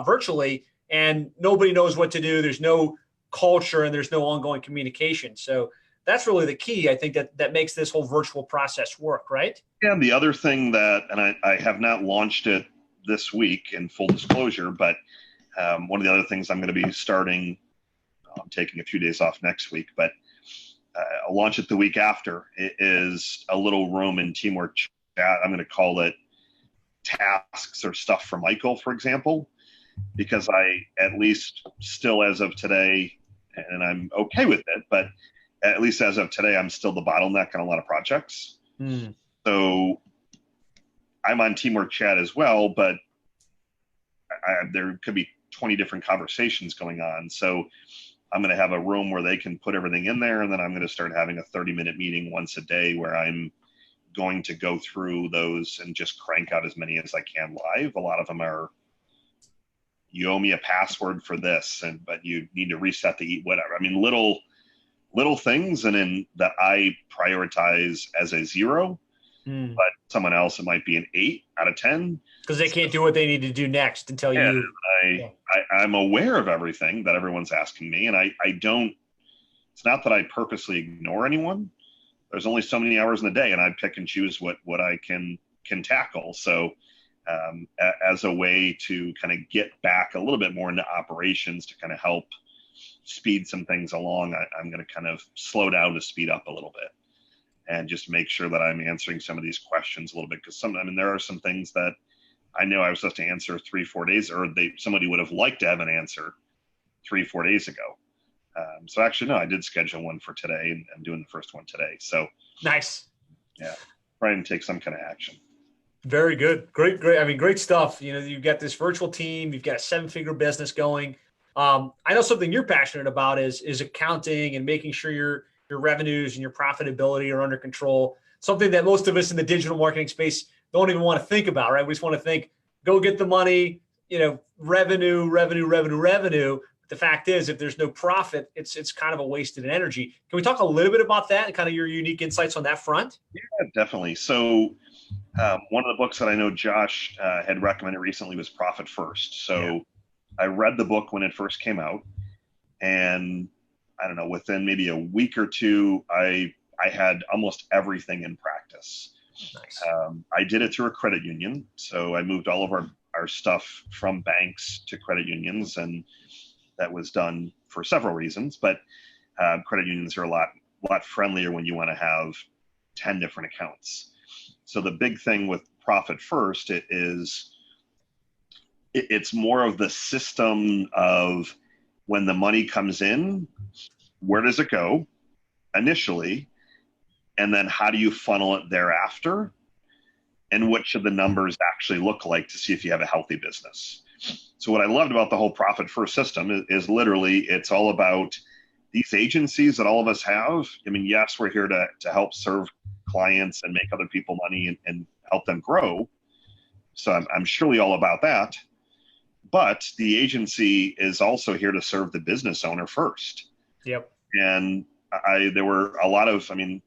virtually, and nobody knows what to do. There's no culture and there's no ongoing communication. So that's really the key. I think that makes this whole virtual process work, right? And the other thing and I have not launched it this week in full disclosure, but one of the other things I'm going to be starting, I'm taking a few days off next week, but I'll launch it the week after. It is a little room in Teamwork Chat. I'm going to call it tasks or stuff for Michael, for example, because I, at least still as of today, and I'm okay with it, but at least as of today, I'm still the bottleneck on a lot of projects. So I'm on Teamwork Chat as well, but there could be 20 different conversations going on. So I'm going to have a room where they can put everything in there, and then I'm going to start having a 30-minute meeting once a day where I'm going to go through those and just crank out as many as I can live. A lot of them are, you owe me a password for this, but you need to reset the whatever. I mean, little things, and then that I prioritize as a 0, but someone else it might be an 8 out of 10 because they can't do what they need to do next until you. I'm aware of everything that everyone's asking me, and I don't. It's not that I purposely ignore anyone. There's only so many hours in the day, and I pick and choose what I can tackle. So. As a way to kind of get back a little bit more into operations to kind of help speed some things along, I'm going to kind of slow down to speed up a little bit and just make sure that I'm answering some of these questions a little bit. Because there are some things that I know I was supposed to answer 3-4 days, or somebody would have liked to have an answer 3-4 days ago. So actually, no, I did schedule one for today, and I'm doing the first one today. So nice. Yeah, try and take some kind of action. Very good. Great. I mean, great stuff. You've got this virtual team, you've got a 7-figure business going. I know something you're passionate about is accounting and making sure your revenues and your profitability are under control. Something that most of us in the digital marketing space don't even want to think about, right? We just want to think, go get the money, revenue. But the fact is, if there's no profit, it's kind of a wasted energy. Can we talk a little bit about that and kind of your unique insights on that front? Yeah, definitely. So one of the books that I know Josh had recommended recently was Profit First. So I read the book when it first came out, and I don't know, within maybe a week or two, I had almost everything in practice. Nice. I did it through a credit union. So I moved all of our stuff from banks to credit unions, and that was done for several reasons. But credit unions are a lot friendlier when you want to have 10 different accounts. So the big thing with Profit First it's more of the system of when the money comes in, where does it go initially, and then how do you funnel it thereafter, and what should the numbers actually look like to see if you have a healthy business. So what I loved about the whole Profit First system is literally it's all about these agencies that all of us have. I mean, yes, we're here to help serve clients and make other people money and help them grow. So I'm surely all about that. But the agency is also here to serve the business owner first. Yep. And there were a lot of, I mean,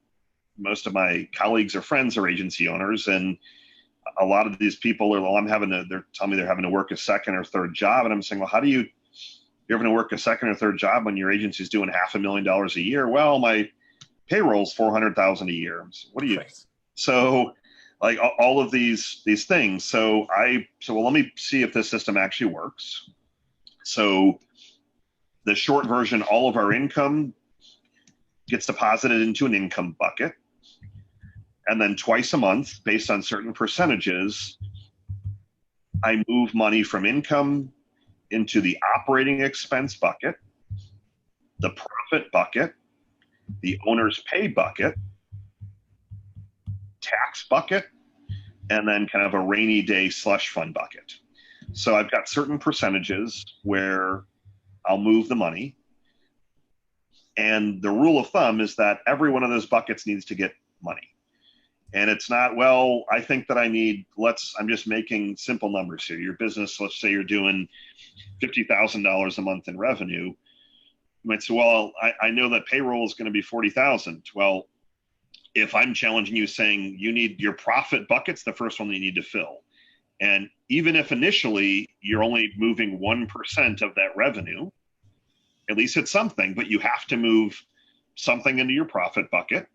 most of my colleagues or friends are agency owners, and a lot of these people are, well, they're telling me they're having to work a second or third job. And I'm saying, well, you're having to work a second or third job when your agency's doing $500,000 a year? Well, my payroll's $400,000 a year. So what do you, Right. So like all of these things. So well, let me see if this system actually works. So the short version, all of our income gets deposited into an income bucket. And then twice a month, based on certain percentages, I move money from income into the operating expense bucket, the profit bucket, the owner's pay bucket, tax bucket, and then kind of a rainy day slush fund bucket. So I've got certain percentages where I'll move the money. And the rule of thumb is that every one of those buckets needs to get money. And it's not, well, I think that I'm just making simple numbers here. Your business, let's say you're doing $50,000 a month in revenue. You might say, well, I know that payroll is going to be $40,000. Well, if I'm challenging you saying you need your profit bucket's the first one that you need to fill. And even if initially you're only moving 1% of that revenue, at least it's something, but you have to move something into your profit bucket.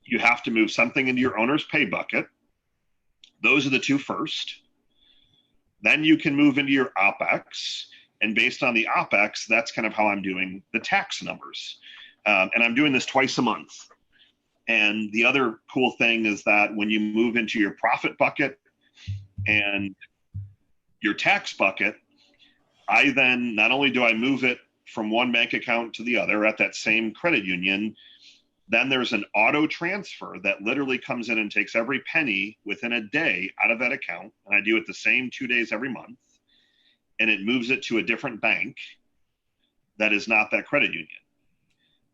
You have to move something into your owner's pay bucket. Those are the two first. Then you can move into your OPEX. And based on the OPEX, that's kind of how I'm doing the tax numbers. And I'm doing this twice a month. And the other cool thing is that when you move into your profit bucket and your tax bucket, I then, not only do I move it from one bank account to the other at that same credit union, then there's an auto transfer that literally comes in and takes every penny within a day out of that account. And I do it the same 2 days every month. And it moves it to a different bank that is not that credit union.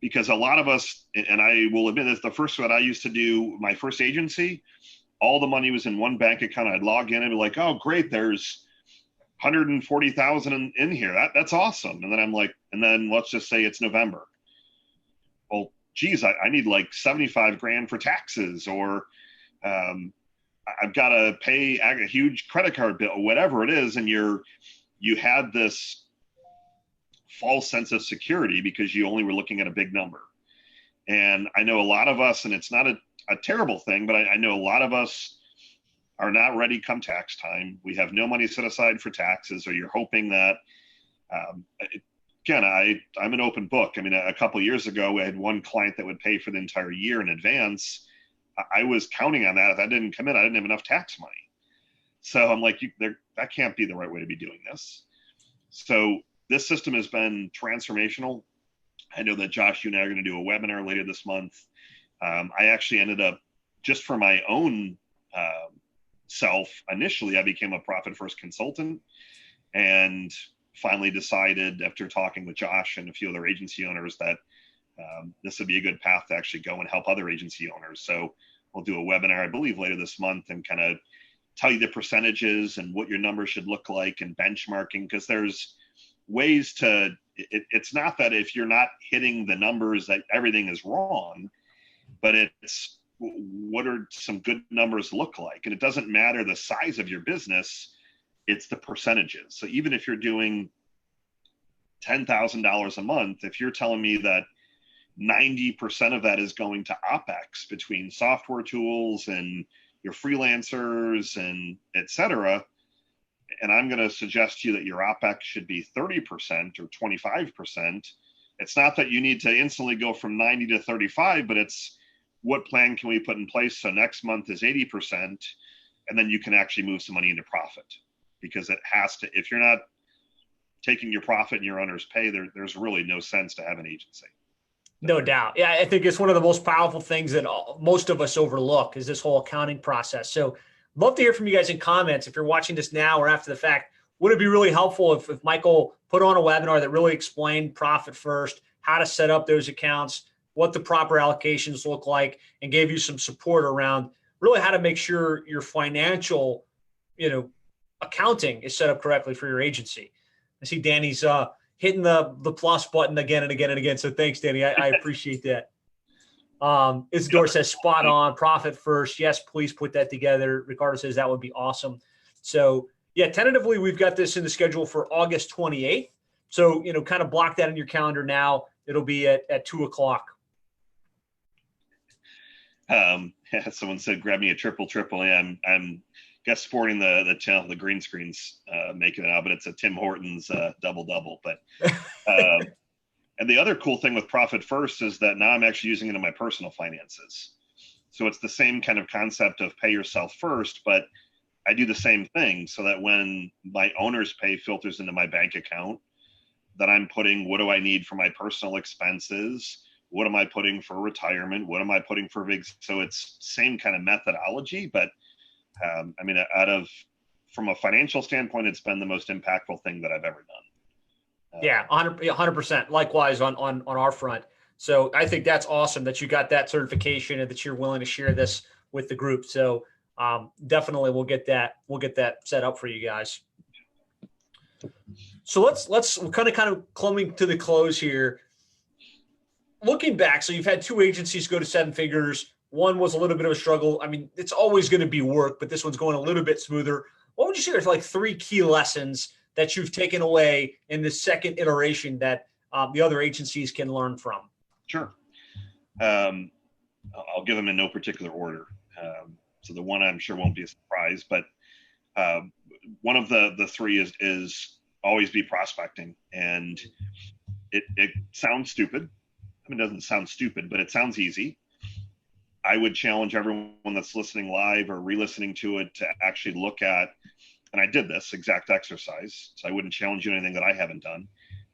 Because a lot of us, and I will admit this, the first one I used to do, my first agency, all the money was in one bank account. I'd log in and be like, oh, great, there's 140,000 in here. That's awesome. And then I'm like, and then let's just say it's November. Well, geez, I need like 75 grand for taxes, or I've got to pay a huge credit card bill, or whatever it is. And you had this false sense of security because you only were looking at a big number. And I know a lot of us, and it's not a terrible thing, but I know a lot of us are not ready come tax time. We have no money set aside for taxes, or you're hoping that, again, I'm an open book. I mean, a couple of years ago, I had one client that would pay for the entire year in advance. I was counting on that. If that didn't come in, I didn't have enough tax money. So I'm like, that can't be the right way to be doing this. So this system has been transformational. I know that Josh, you and I are going to do a webinar later this month. I actually ended up, just for my own self, initially, I became a profit first consultant, and finally decided, after talking with Josh and a few other agency owners, that this would be a good path to actually go and help other agency owners. So we'll do a webinar, I believe, later this month, and kind of tell you the percentages and what your numbers should look like, and benchmarking, because there's ways to, it's not that if you're not hitting the numbers that everything is wrong, but it's what are some good numbers look like. And it doesn't matter the size of your business, it's the percentages. So even if you're doing $10,000 a month, if you're telling me that 90% of that is going to OPEX between software tools and your freelancers and et cetera, and I'm going to suggest to you that your OPEX should be 30% or 25%, it's not that you need to instantly go from 90 to 35, but it's what plan can we put in place so next month is 80%, and then you can actually move some money into profit. Because it has to, if you're not taking your profit and your owner's pay, there's really no sense to have an agency. No doubt. Yeah, I think it's one of the most powerful things that most of us overlook is this whole accounting process. So love to hear from you guys in comments. If you're watching this now or after the fact, would it be really helpful if Michael put on a webinar that really explained profit first, how to set up those accounts, what the proper allocations look like, and gave you some support around really how to make sure your financial, accounting is set up correctly for your agency. I see Danny's hitting the plus button again and again and again. So thanks, Danny. I appreciate that. Isidore says spot on, profit first. Yes, please put that together. Ricardo says that would be awesome. So yeah, tentatively we've got this in the schedule for August 28th. So, kind of block that in your calendar now. It'll be at 2:00. Yeah, someone said, grab me a triple. Yeah, I'm guess sporting the channel, the green screen's making it out, but it's a Tim Hortons double. But and the other cool thing with Profit First is that now I'm actually using it in my personal finances. So it's the same kind of concept of pay yourself first, but I do the same thing so that when my owner's pay filters into my bank account, that I'm putting, what do I need for my personal expenses? What am I putting for retirement? What am I putting for big? So it's same kind of methodology, but from a financial standpoint, it's been the most impactful thing that I've ever done. Yeah, 100%. Likewise on our front. So I think that's awesome that you got that certification and that you're willing to share this with the group. So definitely we'll get that set up for you guys. So let's kind of coming to the close here. Looking back, so you've had two agencies go to seven figures. One was a little bit of a struggle. I mean, it's always going to be work, but this one's going a little bit smoother. What would you say are like 3 key lessons that you've taken away in the second iteration that the other agencies can learn from? Sure. I'll give them in no particular order. So the one I'm sure won't be a surprise, but one of the 3 is always be prospecting. And it sounds stupid. I mean, it doesn't sound stupid, but it sounds easy. I would challenge everyone that's listening live or re-listening to it to actually look at, and I did this exact exercise, so I wouldn't challenge you anything that I haven't done.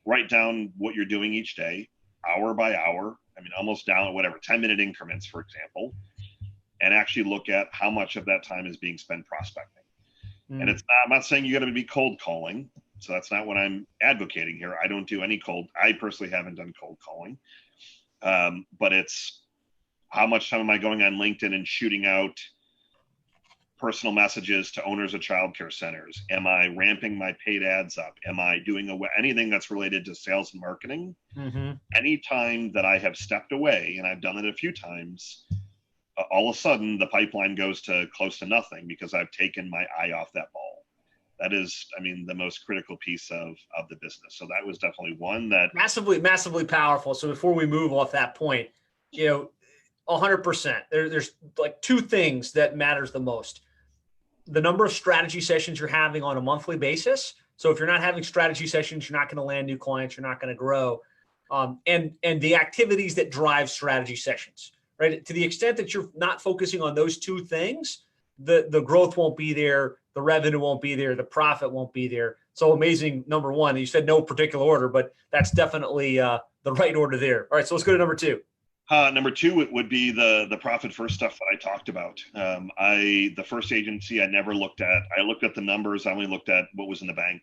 Write down what you're doing each day, hour by hour. I mean, almost down at 10-minute increments, for example, and actually look at how much of that time is being spent prospecting. And I'm not saying you got to be cold calling. So that's not what I'm advocating here. I don't do any I personally haven't done cold calling. But it's how much time am I going on LinkedIn and shooting out personal messages to owners of childcare centers? Am I ramping my paid ads up? Am I doing anything that's related to sales and marketing? Mm-hmm. Anytime that I have stepped away, and I've done it a few times, all of a sudden the pipeline goes to close to nothing because I've taken my eye off that ball. That is, the most critical piece of the business. So that was definitely one that massively powerful. So before we move off that point, 100%, there's like 2 things that matters the most. The number of strategy sessions you're having on a monthly basis. So if you're not having strategy sessions, you're not going to land new clients, you're not going to grow. And the activities that drive strategy sessions, right? To the extent that you're not focusing on those 2 things, the growth won't be there, the revenue won't be there, the profit won't be there. So amazing, number 1. You said no particular order, but that's definitely the right order there. All right, so let's go to number 2. Number 2 would be the profit first stuff that I talked about. The first agency I never looked at. I looked at the numbers. I only looked at what was in the bank.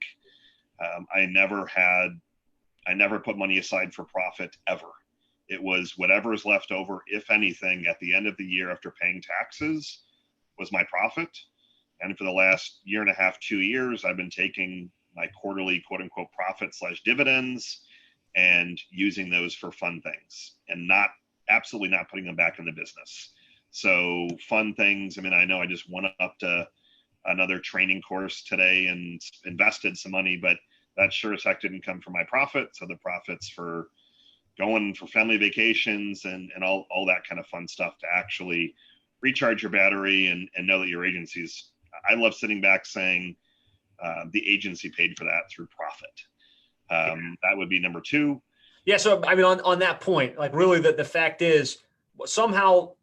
I never put money aside for profit ever. It was whatever is left over, if anything, at the end of the year after paying taxes was my profit. And for the last year and a half, 2 years, I've been taking my quarterly quote unquote profit / dividends and using those for fun things and absolutely not putting them back in the business. So fun things. I know I just went up to another training course today and invested some money, but that sure as heck didn't come from my profit. So the profits for going for family vacations and all that kind of fun stuff to actually recharge your battery and know that your agency's, I love sitting back saying the agency paid for that through profit. That would be number 2. Yeah. So, on that point, like really the fact is somehow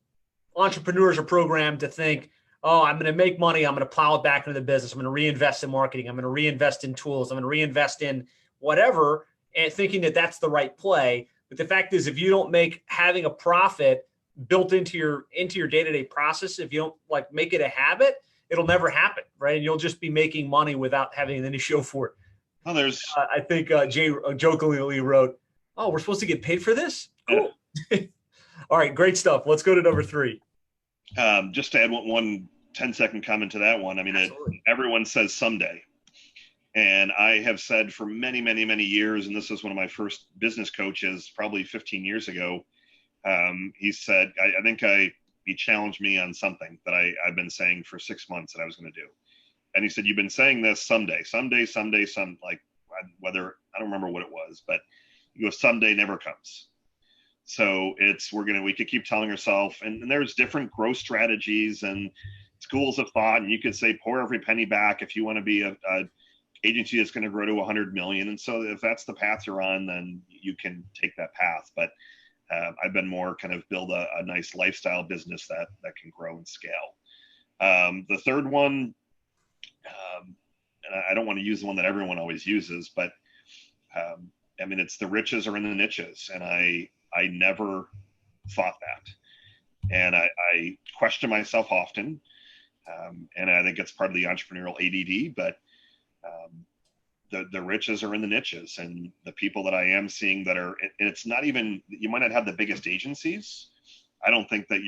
entrepreneurs are programmed to think, oh, I'm going to make money. I'm going to plow it back into the business. I'm going to reinvest in marketing. I'm going to reinvest in tools. I'm going to reinvest in whatever, and thinking that that's the right play. But the fact is, if you don't make having a profit built into your day-to-day process, if you don't make it a habit, it'll never happen. Right. And you'll just be making money without having any show for it. Well, there's, I think Jay jokingly wrote, "Oh, we're supposed to get paid for this." Cool. All right, great stuff. Let's go to number 3. Just to add one 10-second comment to that one. I mean, everyone says someday. And I have said for many, many, many years, and this is one of my first business coaches, probably 15 years ago. He said, I think he challenged me on something that I've been saying for 6 months that I was going to do. And he said, you've been saying this someday, like whether, I don't remember what it was, but he goes, someday never comes. So we could keep telling ourselves, and there's different growth strategies and schools of thought. And you could say, pour every penny back if you want to be a agency that's going to grow to 100 million. And so if that's the path you're on, then you can take that path. But I've been more kind of build a nice lifestyle business that can grow and scale. The third one, and I don't want to use the one that everyone always uses, but I mean, it's the riches are in the niches. And I never thought that. And I question myself often. And I think it's part of the entrepreneurial ADD, but the riches are in the niches, and the people that I am seeing that are, and it's not even, you might not have the biggest agencies. I don't think that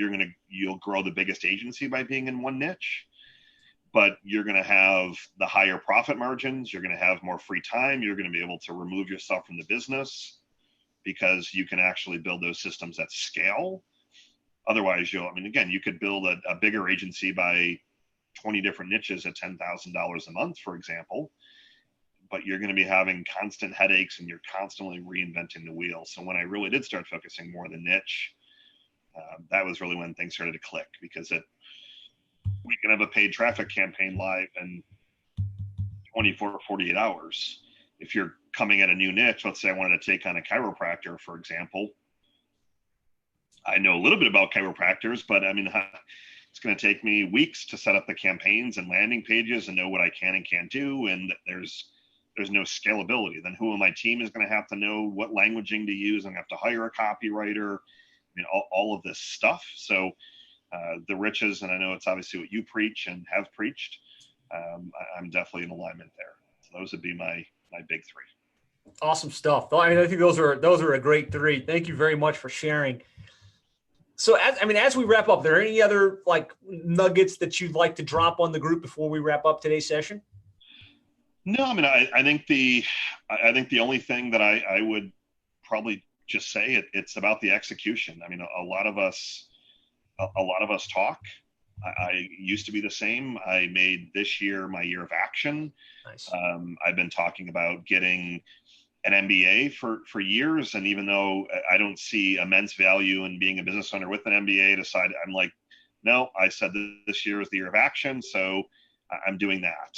you'll grow the biggest agency by being in one niche, but you're going to have the higher profit margins. You're going to have more free time. You're going to be able to remove yourself from the business because you can actually build those systems at scale. Otherwise, again, you could build a bigger agency by 20 different niches at $10,000 a month, for example, but you're going to be having constant headaches and you're constantly reinventing the wheel. So when I really did start focusing more on the niche, that was really when things started to click, because we can have a paid traffic campaign live in 24 or 48 hours. If you're coming at a new niche, let's say I wanted to take on a chiropractor, for example. I know a little bit about chiropractors, but I mean, it's going to take me weeks to set up the campaigns and landing pages and know what I can and can't do. And there's no scalability. Then who on my team is going to have to know what languaging to use? I'm going to have to hire a copywriter, all of this stuff. So the riches, and I know it's obviously what you preach and have preached. I'm definitely in alignment there. So those would be my big three. Awesome stuff. I mean, I think those are a great three. Thank you very much for sharing. So as we wrap up, are there any other nuggets that you'd like to drop on the group before we wrap up today's session? No, I mean, I think the only thing that I would probably just say it's about the execution. I mean, a lot of us talk. I used to be the same. I made this year my year of action. Nice. I've been talking about getting an MBA for years. And even though I don't see immense value in being a business owner with an MBA, I'm like, no, I said this year is the year of action. So I'm doing that.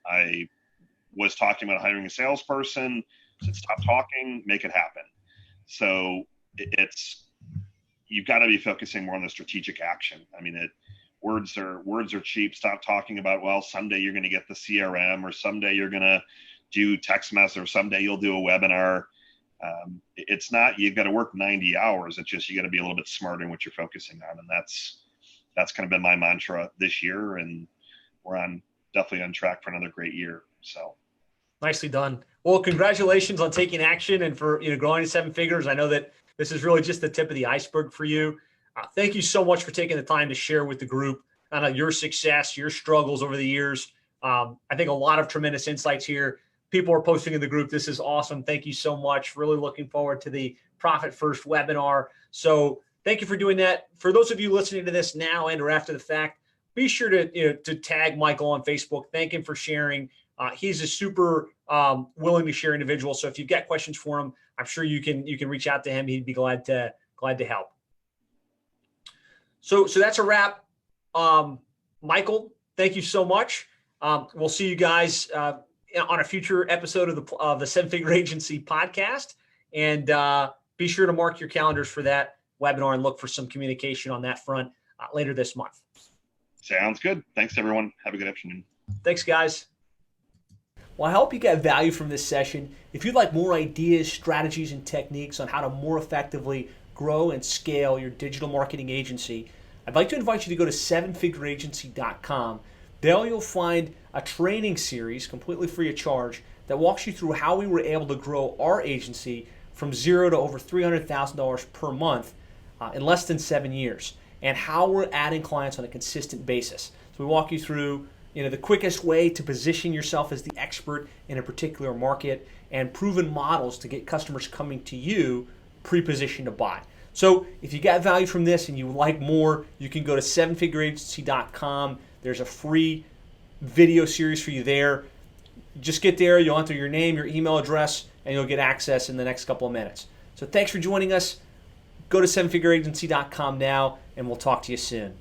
I was talking about hiring a salesperson, said, stop talking, make it happen. So you've got to be focusing more on the strategic action. I mean, words are cheap. Stop talking about, well, someday you're going to get the CRM, or someday you're going to do text message, or someday you'll do a webinar. It's not, you've got to work 90 hours. It's just, you got to be a little bit smarter in what you're focusing on. And that's kind of been my mantra this year. And we're definitely on track for another great year. So nicely done. Well, congratulations on taking action and for growing to 7 figures. I know that this is really just the tip of the iceberg for you. Thank you so much for taking the time to share with the group your success, your struggles over the years. I think a lot of tremendous insights here. People are posting in the group. This is awesome. Thank you so much. Really looking forward to the Profit First webinar. So thank you for doing that. For those of you listening to this now and or after the fact, be sure to tag Michael on Facebook. Thank him for sharing. He's a super willing to share individual. So if you've got questions for him, I'm sure you can reach out to him. He'd be glad to help. So that's a wrap. Michael, thank you so much. We'll see you guys on a future episode of the 7-Figure Agency podcast. And be sure to mark your calendars for that webinar and look for some communication on that front later this month. Sounds good. Thanks, everyone. Have a good afternoon. Thanks, guys. Well, I hope you got value from this session. If you'd like more ideas, strategies, and techniques on how to more effectively grow and scale your digital marketing agency, I'd like to invite you to go to 7figureagency.com. There you'll find a training series completely free of charge that walks you through how we were able to grow our agency from $0 to over $300,000 per month in less than 7 years, and how we're adding clients on a consistent basis. So we walk you through the quickest way to position yourself as the expert in a particular market and proven models to get customers coming to you pre-positioned to buy. So if you got value from this and you would like more, you can go to sevenfigureagency.com. There's a free video series for you there. Just get there, you'll enter your name, your email address, and you'll get access in the next couple of minutes. So thanks for joining us. Go to sevenfigureagency.com now, and we'll talk to you soon.